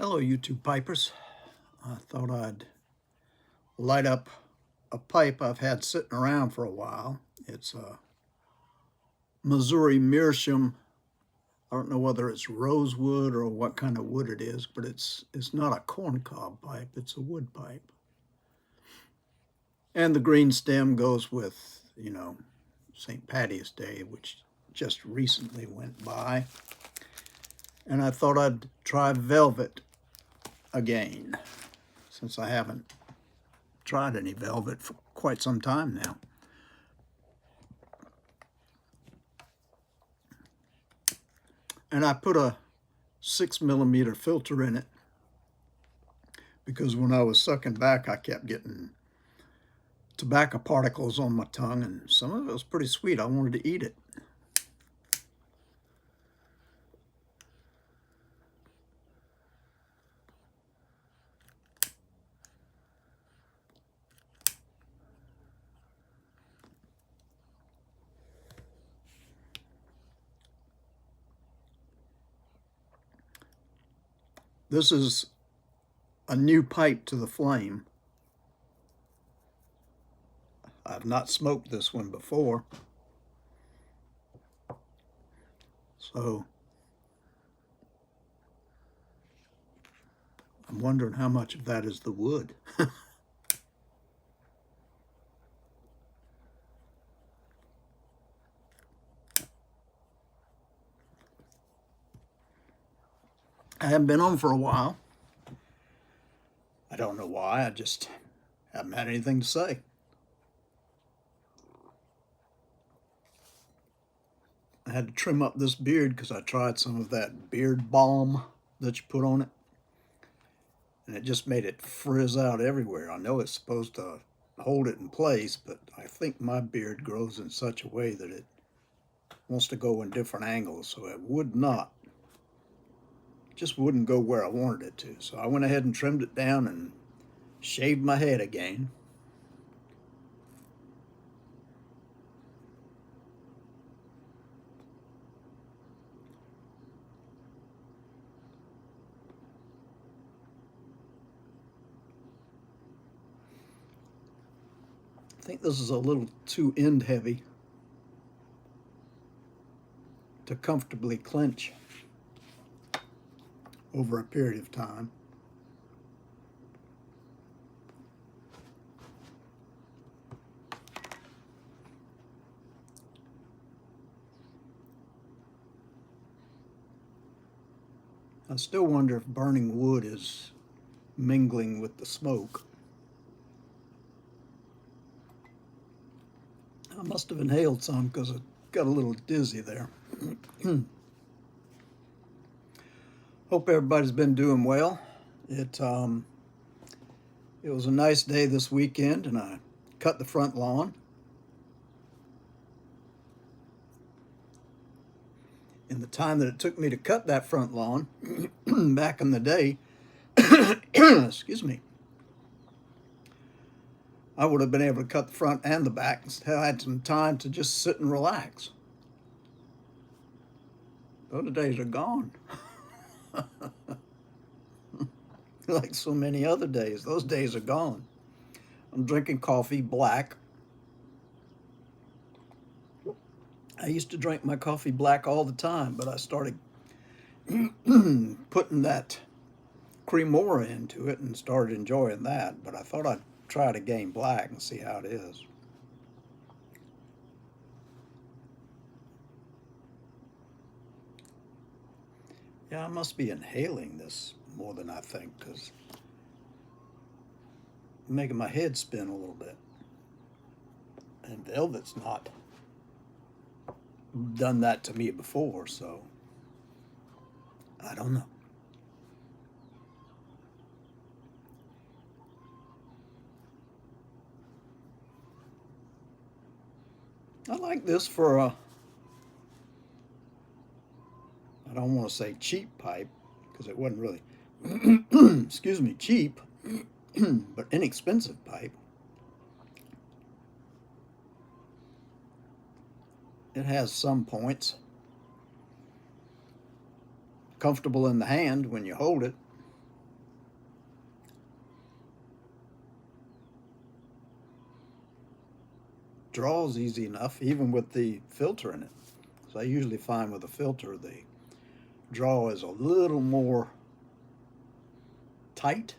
Hello, YouTube pipers. I thought I'd light up a pipe I've had sitting around for a while. It's a Missouri meerschaum. I don't know whether it's rosewood or what kind of wood it is, but it's not a corncob pipe, it's a wood pipe. And the green stem goes with, St. Patty's Day, which just recently went by. And I thought I'd try velvet again, since I haven't tried any velvet for quite some time now. And I put a 6mm filter in it because when I was sucking back, I kept getting tobacco particles on my tongue, and some of it was pretty sweet. I wanted to eat it. This is a new pipe to the flame. I've not smoked this one before, so I'm wondering how much of that is the wood. I haven't been on for a while. I don't know why, I just haven't had anything to say. I had to trim up this beard because I tried some of that beard balm that you put on it, and it just made it frizz out everywhere. I know it's supposed to hold it in place, but I think my beard grows in such a way that it wants to go in different angles, so it would not, just wouldn't go where I wanted it to. So I went ahead and trimmed it down and shaved my head again. I think this is a little too end heavy to comfortably clench over a period of time. I still wonder if burning wood is mingling with the smoke. I must have inhaled some because it got a little dizzy there. Hope everybody's been doing well. It was a nice day this weekend, and I cut the front lawn. In the time that it took me to cut that front lawn back in the day, excuse me, I would have been able to cut the front and the back and had some time to just sit and relax. Those days are gone. Like so many other days, those days are gone. I'm drinking coffee black. I used to drink my coffee black all the time, but I started putting that cremora into it and started enjoying that. But I thought I'd try it again black and see how it is. Yeah, I must be inhaling this more than I think, because I'm making my head spin a little bit. And velvet's not done that to me before, so I don't know. I like this for a, I don't want to say cheap pipe, because it wasn't really, excuse me, cheap, but inexpensive pipe. It has some points. Comfortable in the hand when you hold it. draws easy enough, even with the filter in it. So I usually find with a filter the draw is a little more tight.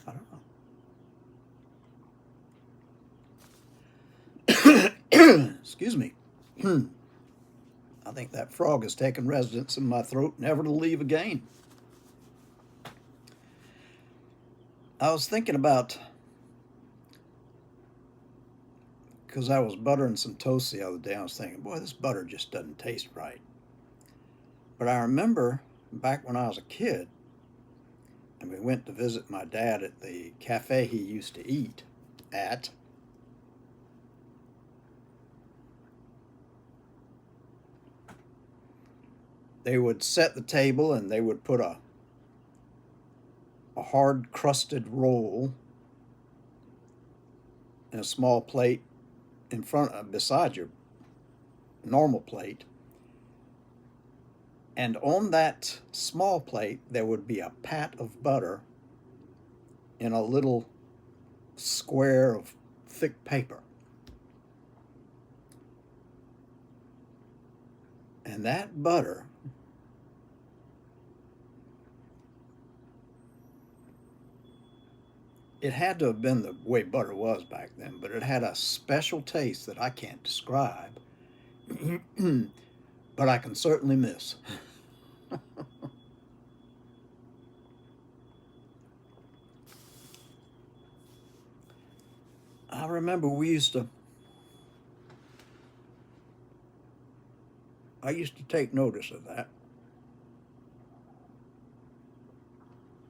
I don't know. Excuse me. I think that frog has taken residence in my throat, never to leave again. I was thinking about, because I was buttering some toast the other day, I was thinking, boy, this butter just doesn't taste right. But I remember back when I was a kid, and we went to visit my dad at the cafe he used to eat at. They would set the table and they would put a hard crusted roll in a small plate in front beside your normal plate, and on that small plate there would be a pat of butter in a little square of thick paper. And that butter, it had to have been the way butter was back then, but it had a special taste that I can't describe, but I can certainly miss. I remember I used to take notice of that.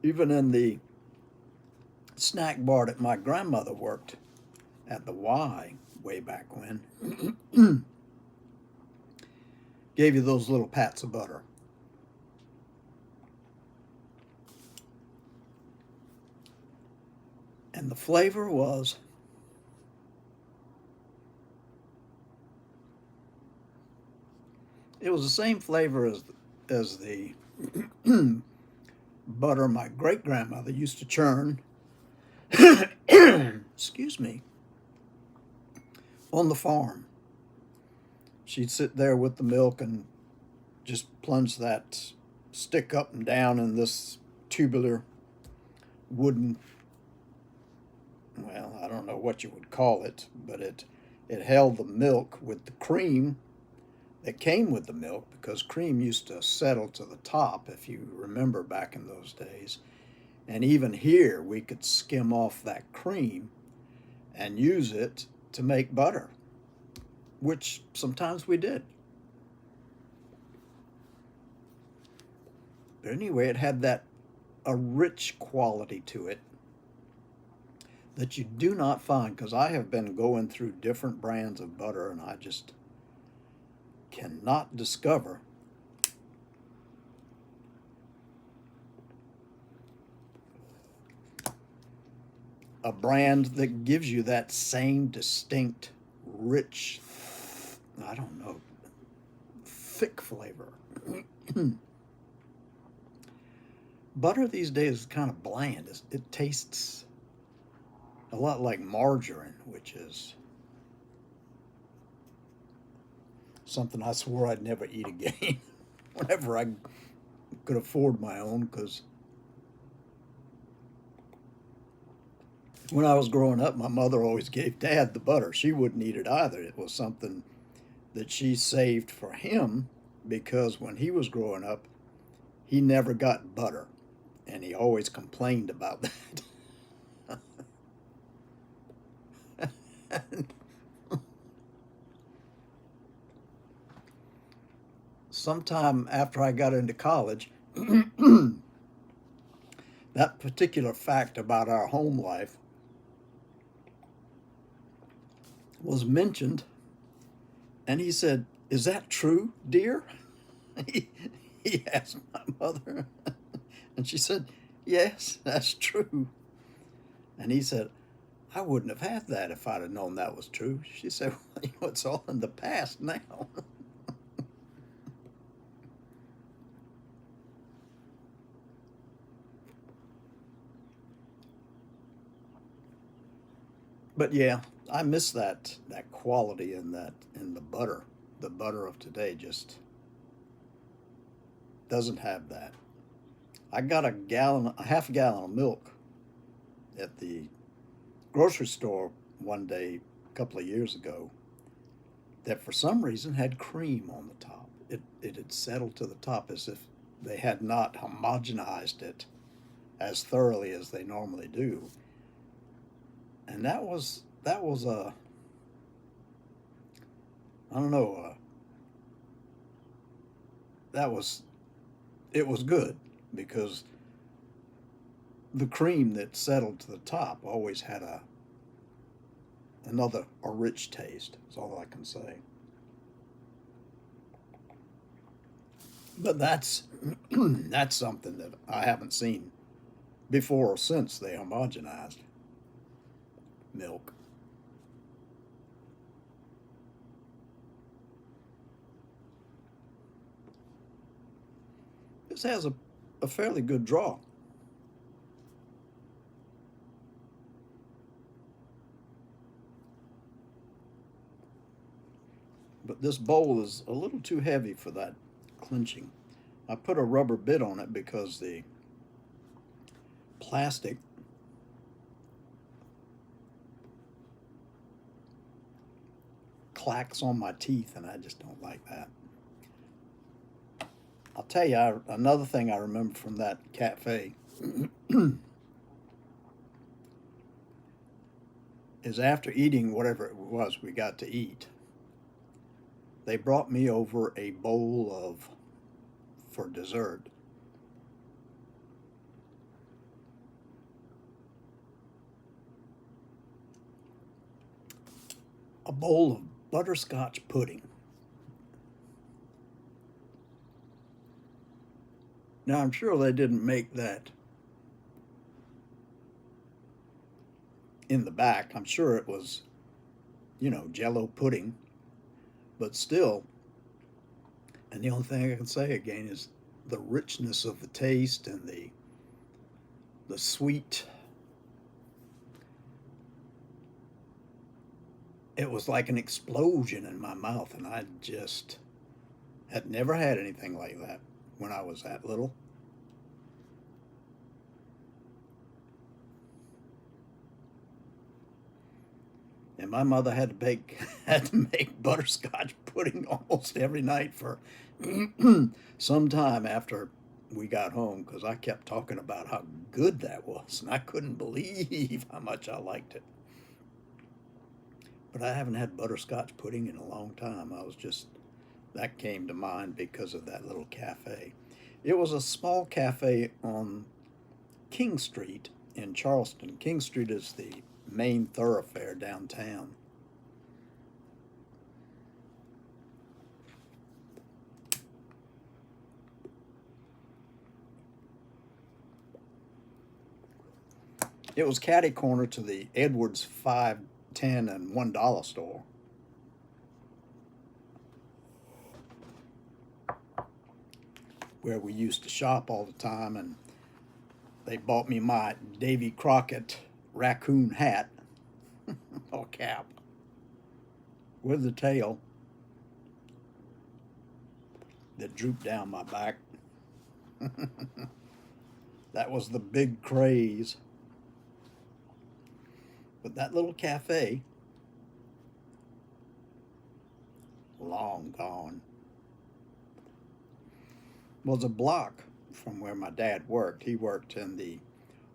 Even in the snack bar that my grandmother worked at the Y way back when, gave you those little pats of butter. And the flavor was it was the same flavor as the butter my great grandmother used to churn excuse me, on the farm. She'd sit there with the milk and just plunge that stick up and down in this tubular wooden, well, I don't know what you would call it, but it held the milk with the cream that came with the milk, because cream used to settle to the top, if you remember back in those days. And even here, we could skim off that cream and use it to make butter, which sometimes we did. But anyway, it had a rich quality to it that you do not find, because I have been going through different brands of butter and I just cannot discover a brand that gives you that same distinct, rich, I don't know, thick flavor. Butter these days is kind of bland. It tastes a lot like margarine, which is something I swore I'd never eat again whenever I could afford my own, because when I was growing up, my mother always gave Dad the butter. She wouldn't eat it either. It was something that she saved for him, because when he was growing up, he never got butter, and he always complained about that. Sometime after I got into college, that particular fact about our home life was mentioned, and he said, "Is that true, dear?" He asked my mother, and she said, "Yes, that's true." And he said, "I wouldn't have had that if I'd have known that was true." She said, "Well, you know, it's all in the past now." But yeah, I miss that quality in the butter. The butter of today just doesn't have that. I got a half a gallon of milk at the grocery store one day a couple of years ago that for some reason had cream on the top. It had settled to the top as if they had not homogenized it as thoroughly as they normally do. And that was a I don't know that was it was good because the cream that settled to the top always had a rich taste. That's all I can say. But that's that's something that I haven't seen before or since they homogenized milk. This has a fairly good draw. But this bowl is a little too heavy for that clinching. I put a rubber bit on it because the plastic clacks on my teeth, and I just don't like that. I'll tell you another thing I remember from that cafe is after eating whatever it was we got to eat, they brought me over a bowl of, for dessert, a bowl of butterscotch pudding. Now, I'm sure they didn't make that in the back. I'm sure it was, Jello pudding, but still, and the only thing I can say again is the richness of the taste and the sweet. It was like an explosion in my mouth, and I just had never had anything like that when I was that little. And my mother had to bake had to make butterscotch pudding almost every night for some time after we got home because I kept talking about how good that was, and I couldn't believe how much I liked it. But I haven't had butterscotch pudding in a long time. That came to mind because of that little cafe. It was a small cafe on King Street in Charleston. King Street is the main thoroughfare downtown. It was catty corner to the Edwards 5, 10, and $1 store. Where we used to shop all the time, and they bought me my Davy Crockett raccoon hat or cap with the tail that drooped down my back. That was the big craze. But that little cafe, long gone, was a block from where my dad worked. He worked in the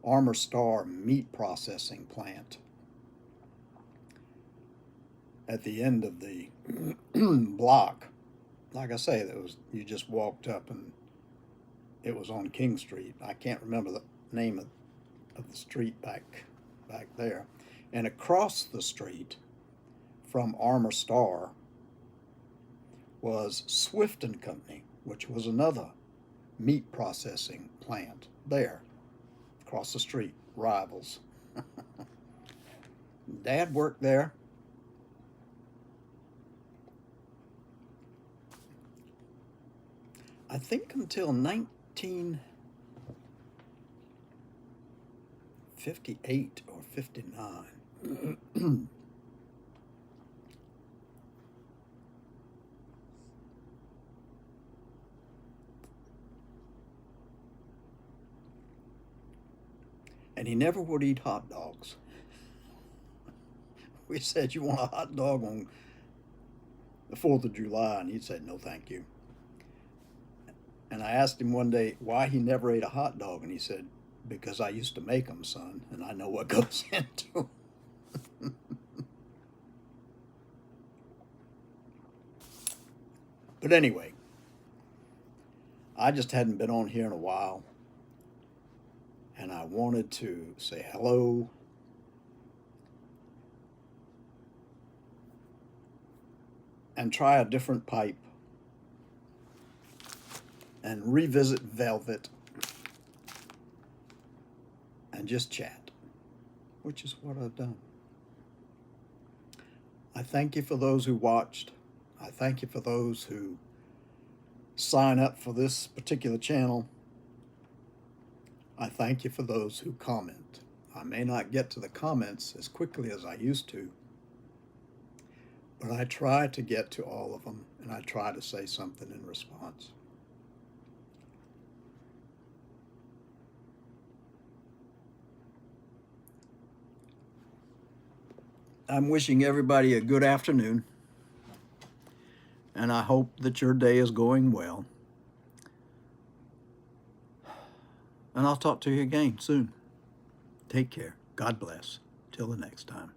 Armor Star meat processing plant. At the end of the block, like I say, you just walked up and it was on King Street. I can't remember the name of the street back there. And across the street from Armor Star was Swift and Company, which was another meat processing plant there across the street, rivals. Dad worked there. I think until 1958 or 59. And he never would eat hot dogs. We said, "You want a hot dog on the 4th of July?" And he said, "No, thank you." And I asked him one day why he never ate a hot dog, and he said, "Because I used to make them, son, and I know what goes into them." But anyway, I just hadn't been on here in a while, and I wanted to say hello and try a different pipe and revisit Velvet and just chat, which is what I've done. I thank you for those who watched. I thank you for those who sign up for this particular channel. I thank you for those who comment. I may not get to the comments as quickly as I used to, but I try to get to all of them, and I try to say something in response. I'm wishing everybody a good afternoon, and I hope that your day is going well. And I'll talk to you again soon. Take care. God bless. Till the next time.